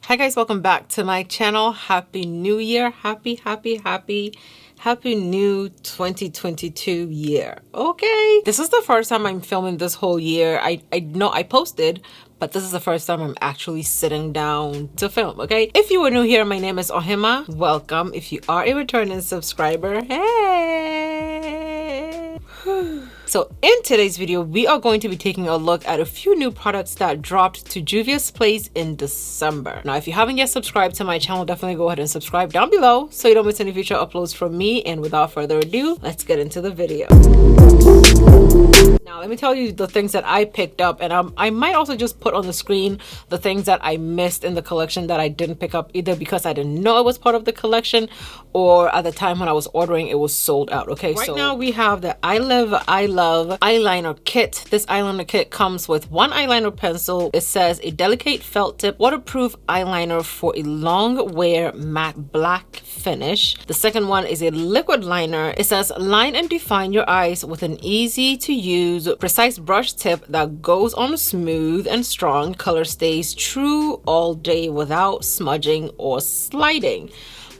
Hi guys, welcome back to my channel. Happy New Year. Happy new 2022 year. Okay. This is the first time I'm filming this whole year. I know I posted, but this is the first time I'm actually sitting down to film, okay? If you are new here, my name is Ohemaa. Welcome. If you are a returning subscriber, hey! So in today's video, we are going to be taking a look at a few new products that dropped to Juvia's Place in December. Now, if you haven't yet subscribed to my channel, definitely go ahead and subscribe down below so you don't miss any future uploads from me. And without further ado, let's get into the video. Now, let me tell you the things that I picked up, and I might also just put on the screen the things that I missed in the collection that I didn't pick up, either because I didn't know it was part of the collection or at the time when I was ordering it was sold out. Okay, so now we have the I Love eyeliner kit. This eyeliner kit comes with one eyeliner pencil. It says a delicate felt tip waterproof eyeliner for a long wear matte black finish. The second one is a liquid liner. It says line and define your eyes with an easy to use precise brush tip that goes on smooth and strong. Color stays true all day without smudging or sliding.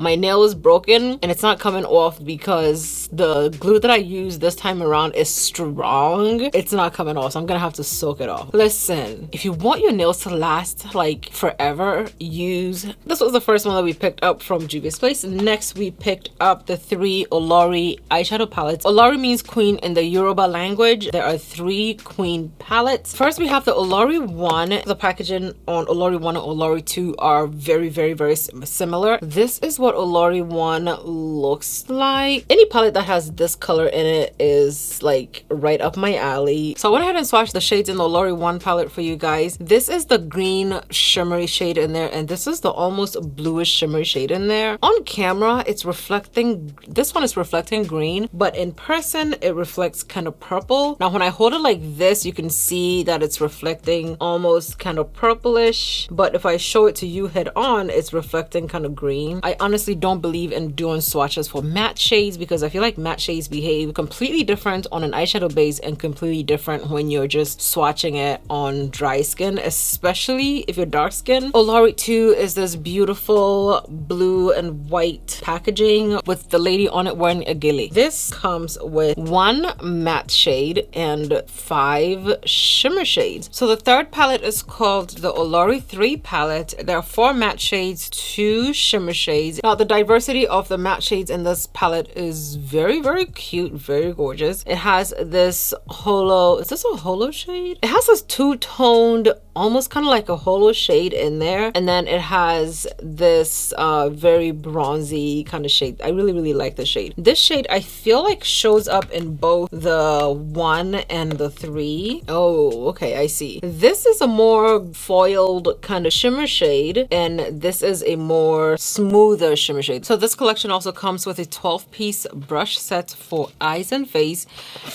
My nail is broken and it's not coming off because the glue that I used this time around is strong. It's not coming off, so I'm gonna have to soak it off. Listen, if you want your nails to last like forever, use this. Was the first one that we picked up from Juvia's Place. Next, we picked up the 3 Olori eyeshadow palettes. Olori means queen in the Yoruba language. There are 3 queen palettes. First, we have the Olori 1. The packaging on Olori 1 and Olori 2 are very similar. This is what Olori 1 looks like. Any palette that has this color in it is like right up my alley. So I went ahead and swatched the shades in the Olori 1 palette for you guys. This is the green shimmery shade in there, and this is the almost bluish shimmery shade in there. On camera, it's reflecting, this one is reflecting green, but in person, it reflects kind of purple. Now, when I hold it like this, you can see that it's reflecting almost kind of purplish, but if I show it to you head on, it's reflecting kind of green. I honestly don't believe in doing swatches for matte shades because I feel like matte shades behave completely different on an eyeshadow base and completely different when you're just swatching it on dry skin, especially if you're dark skin. Olori 2 is this beautiful blue and white packaging with the lady on it wearing a gilly. This comes with 1 matte shade and 5 shimmer shades. So the third palette is called the Olori 3 palette. There are 4 matte shades, 2 shimmer shades. Now, the diversity of the matte shades in this palette is very cute, very gorgeous. It has this holo, is this a holo shade? It has this two-toned, almost kind of like a holo shade in there, and then it has this very bronzy kind of shade. I really like the shade. This shade I feel like shows up in both the 1 and the 3. Oh, okay, I see. This is a more foiled kind of shimmer shade, and this is a more smoother shimmer shade. So this collection also comes with a 12-piece brush set for eyes and face.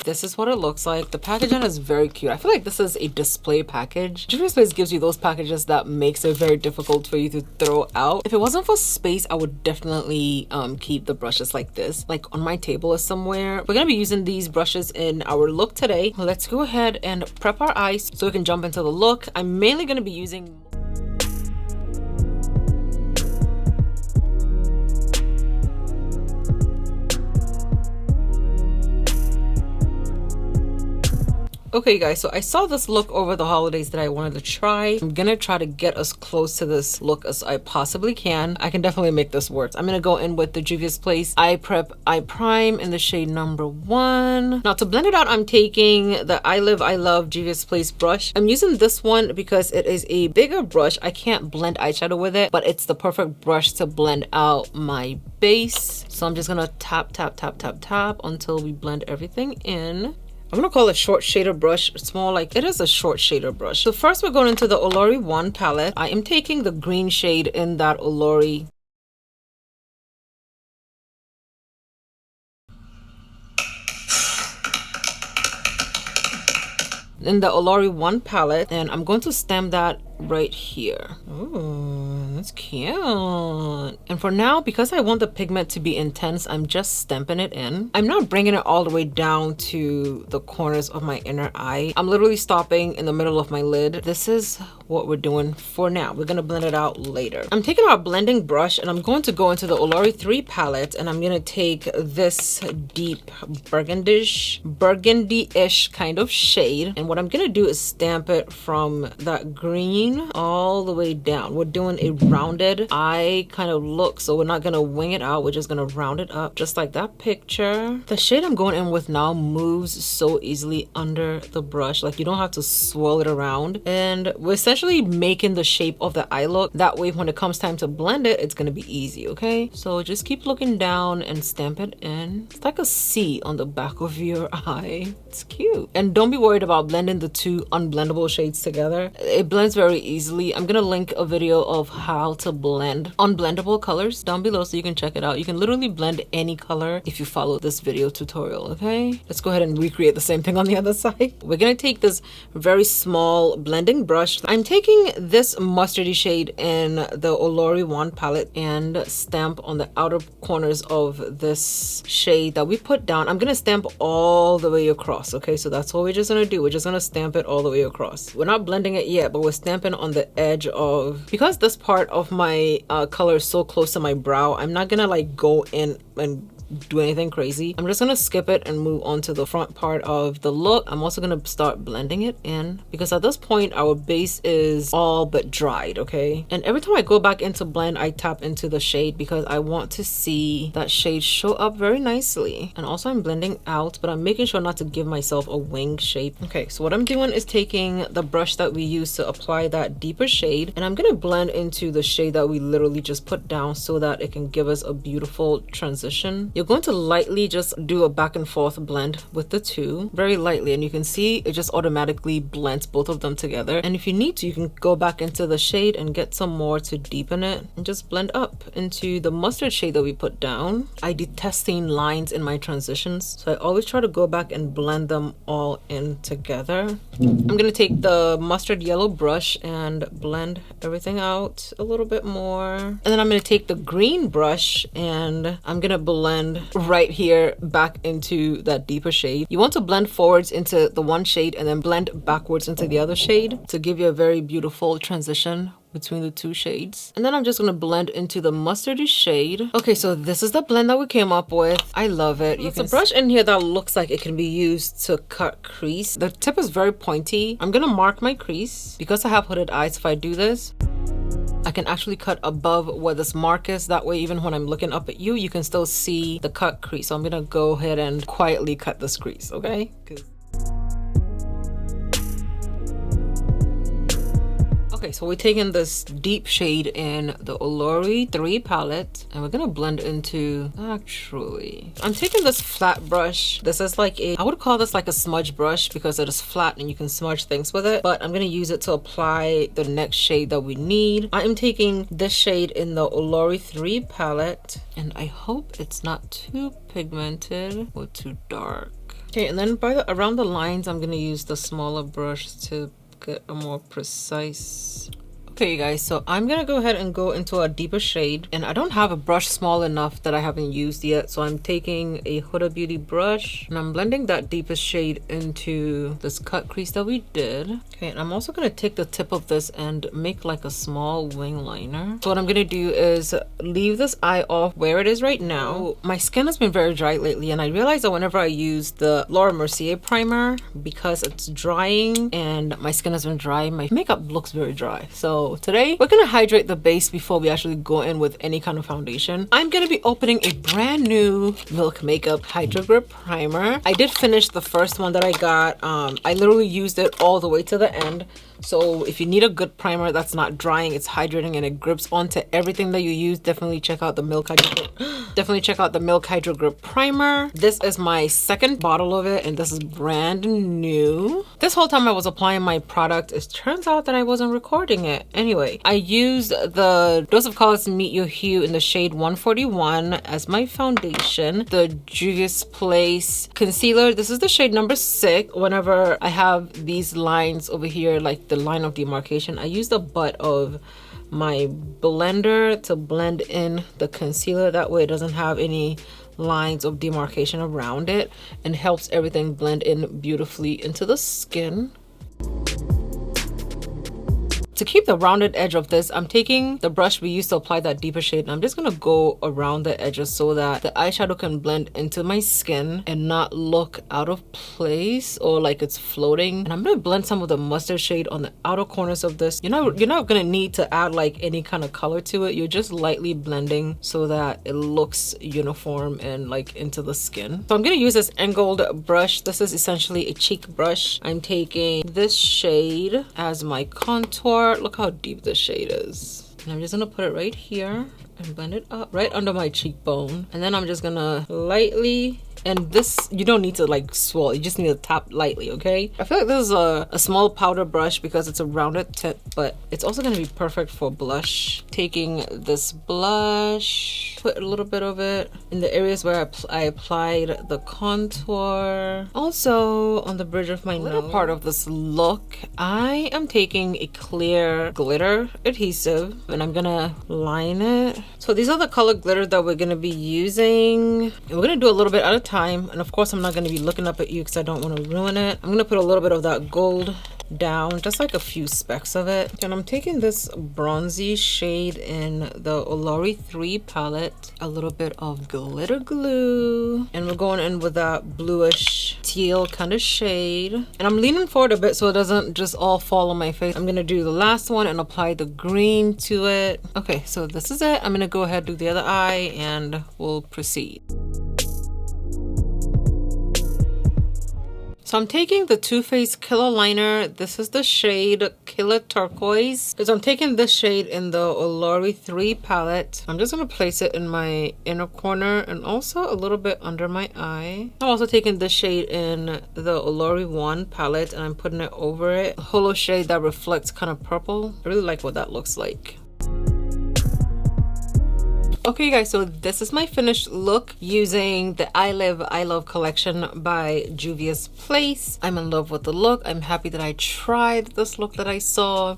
This is what it looks like. The packaging is very cute. I feel like this is a display package. Juvia's Place gives you those packages that makes it very difficult for you to throw out. If it wasn't for space, I would definitely keep the brushes like this, like on my table or somewhere. We're gonna be using these brushes in our look today. Let's go ahead and prep our eyes so we can jump into the look. I'm mainly gonna be using okay guys, so I saw this look over the holidays that I wanted to try. I'm gonna try to get as close to this look as I possibly can. I can definitely make this work. I'm gonna go in with the Juvia's Place Eye Prep Eye Prime in the shade number 1. Now, to blend it out, I'm taking the I Love Juvia's Place brush. I'm using this one because it is a bigger brush. I can't blend eyeshadow with it, but it's the perfect brush to blend out my base. So I'm just gonna tap until we blend everything in. I'm gonna call it short shader brush. It's more like, it is a short shader brush. So first we're going into the Olori 1 palette. I am taking the green shade in that Olori. In the Olori 1 palette, and I'm going to stamp that right here. Ooh, that's cute. And for now, because I want the pigment to be intense, I'm just stamping it in. I'm not bringing it all the way down to the corners of my inner eye. I'm literally stopping in the middle of my lid. This is what we're doing for now. We're gonna blend it out later. I'm taking our blending brush and I'm going to go into the Olori 3 palette, and I'm gonna take this deep burgundy-ish kind of shade, and what I'm gonna do is stamp it from that green all the way down. We're doing a rounded eye kind of look, so we're not gonna wing it out. We're just gonna round it up just like that picture. The shade I'm going in with now moves so easily under the brush, like you don't have to swirl it around, and we're essentially making the shape of the eye look. That way when it comes time to blend it, it's gonna be easy. Okay, so just keep looking down and stamp it in. It's like a C on the back of your eye. It's cute. And don't be worried about blending the two unblendable shades together. It blends very easily. I'm gonna link a video of how to blend unblendable colors down below so you can check it out. You can literally blend any color if you follow this video tutorial. Okay, let's go ahead and recreate the same thing on the other side. We're gonna take this very small blending brush. I'm taking this mustardy shade in the Olori 1 palette and stamp on the outer corners of this shade that we put down. I'm gonna stamp all the way across. Okay, so that's what we're just gonna do. We're just gonna stamp it all the way across. We're not blending it yet, but we're stamping on the edge of, because this part of my color is so close to my brow, I'm not gonna like go in and do anything crazy. I'm just gonna skip it and move on to the front part of the look. I'm also gonna start blending it in because at this point our base is all but dried. Okay, and every time I go back into blend, I tap into the shade because I want to see that shade show up very nicely. And also I'm blending out, but I'm making sure not to give myself a wing shape. Okay, so what I'm doing is taking the brush that we used to apply that deeper shade, and I'm gonna blend into the shade that we literally just put down so that it can give us a beautiful transition. You're going to lightly just do a back and forth blend with the two, very lightly, and you can see it just automatically blends both of them together. And if you need to, you can go back into the shade and get some more to deepen it and just blend up into the mustard shade that we put down. I detest seeing lines in my transitions, so I always try to go back and blend them all in together. I'm gonna take the mustard yellow brush and blend everything out a little bit more, and then I'm gonna take the green brush and I'm gonna blend right here back into that deeper shade. You want to blend forwards into the one shade and then blend backwards into the other shade to give you a very beautiful transition between the two shades. And then I'm just gonna blend into the mustardy shade. Okay, so this is the blend that we came up with. I love it. There's a brush in here that looks like it can be used to cut crease. The tip is very pointy. I'm gonna mark my crease. Because I have hooded eyes, if I do this, I can actually cut above where this mark is. That way, even when I'm looking up at you, you can still see the cut crease. So I'm gonna go ahead and quietly cut this crease, okay? Okay, so we're taking this deep shade in the Olori 3 palette and we're gonna blend into, actually, I'm taking this flat brush. This is like a, I would call this like a smudge brush because it is flat and you can smudge things with it, but I'm gonna use it to apply the next shade that we need. I am taking this shade in the Olori 3 palette and I hope it's not too pigmented or too dark. Okay, and then by around the lines, I'm gonna use the smaller brush to get a more precise. Okay, you guys, so I'm gonna go ahead and go into a deeper shade, and I don't have a brush small enough that I haven't used yet, so I'm taking a Huda Beauty brush and I'm blending that deepest shade into this cut crease that we did. Okay, and I'm also gonna take the tip of this and make like a small wing liner. So what I'm gonna do is leave this eye off where it is right now. My skin has been very dry lately, and I realized that whenever I use the Laura Mercier primer, because it's drying and my skin has been dry, my makeup looks very dry. So today we're gonna hydrate the base before we actually go in with any kind of foundation. I'm gonna be opening a brand new Milk Makeup Hydro Grip Primer. I did finish the first one that I got. I literally used it all the way to the end. So if you need a good primer that's not drying, it's hydrating, and it grips onto everything that you use, definitely check out the Milk Hydro Grip. Definitely check out the Milk Hydro Grip Primer. This is my second bottle of it, and this is brand new. This whole time I was applying my product, it turns out that I wasn't recording it. Anyway, I used the Dose of Colors Meet Your Hue in the shade 141 as my foundation. The Juvia's Place concealer. This is the shade number 6. Whenever I have these lines over here like the line of demarcation, I use the butt of my blender to blend in the concealer. That way it doesn't have any lines of demarcation around it and helps everything blend in beautifully into the skin. To keep the rounded edge of this, I'm taking the brush we used to apply that deeper shade, and I'm just gonna go around the edges so that the eyeshadow can blend into my skin and not look out of place or like it's floating. And I'm gonna blend some of the mustard shade on the outer corners of this. You're not gonna need to add like any kind of color to it. You're just lightly blending so that it looks uniform and like into the skin. So I'm gonna use this angled brush. This is essentially a cheek brush. I'm taking this shade as my contour. Look how deep this shade is. And I'm just gonna put it right here and blend it up right under my cheekbone. And then I'm just gonna lightly, and this, you don't need to like swirl, you just need to tap lightly, okay? I feel like this is a small powder brush because it's a rounded tip, but it's also gonna be perfect for blush. Taking this blush, put a little bit of it in the areas where I applied the contour. Also on the bridge of my nose. Part of this look, I am taking a clear glitter adhesive and I'm gonna line it. So these are the color glitter that we're gonna be using. And we're gonna do a little bit at a time. And of course I'm not gonna be looking up at you because I don't want to ruin it. I'm gonna put a little bit of that gold down, just like a few specks of it. And I'm taking this bronzy shade in the Olori 3 palette, a little bit of glitter glue, and we're going in with that bluish teal kind of shade. And I'm leaning forward a bit so it doesn't just all fall on my face. I'm gonna do the last one and apply the green to it. Okay, so this is it. I'm gonna go ahead and do the other eye and we'll proceed. So I'm taking the Too Faced Killer Liner. This is the shade Killer Turquoise. Because I'm taking this shade in the Olori 3 palette. I'm just going to place it in my inner corner and also a little bit under my eye. I'm also taking this shade in the Olori 1 palette and I'm putting it over it. A holo shade that reflects kind of purple. I really like what that looks like. Okay guys, so this is my finished look using the I Love collection by Juvia's Place. I'm in love with the look. I'm happy that I tried this look that I saw.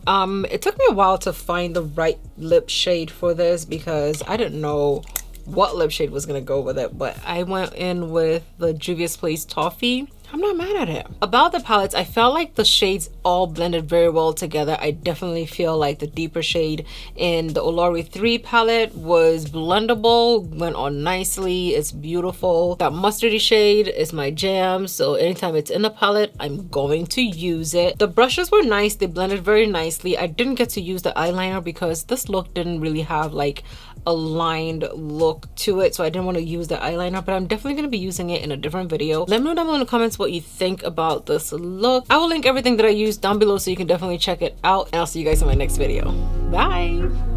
It took me a while to find the right lip shade for this because I didn't know what lip shade was gonna go with it, but I went in with the Juvia's Place Toffee. I'm not mad at it. About the palettes, I felt like the shades all blended very well together. I definitely feel like the deeper shade in the Olori 3 palette was blendable, went on nicely, it's beautiful. That mustardy shade is my jam, so anytime it's in the palette, I'm going to use it. The brushes were nice, they blended very nicely. I didn't get to use the eyeliner because this look didn't really have like a lined look to it, so I didn't want to use the eyeliner, but I'm definitely going to be using it in a different video. Let me know down below in the comments what you think about this look. I will link everything that I used down below so you can definitely check it out, and I'll see you guys in my next video. Bye.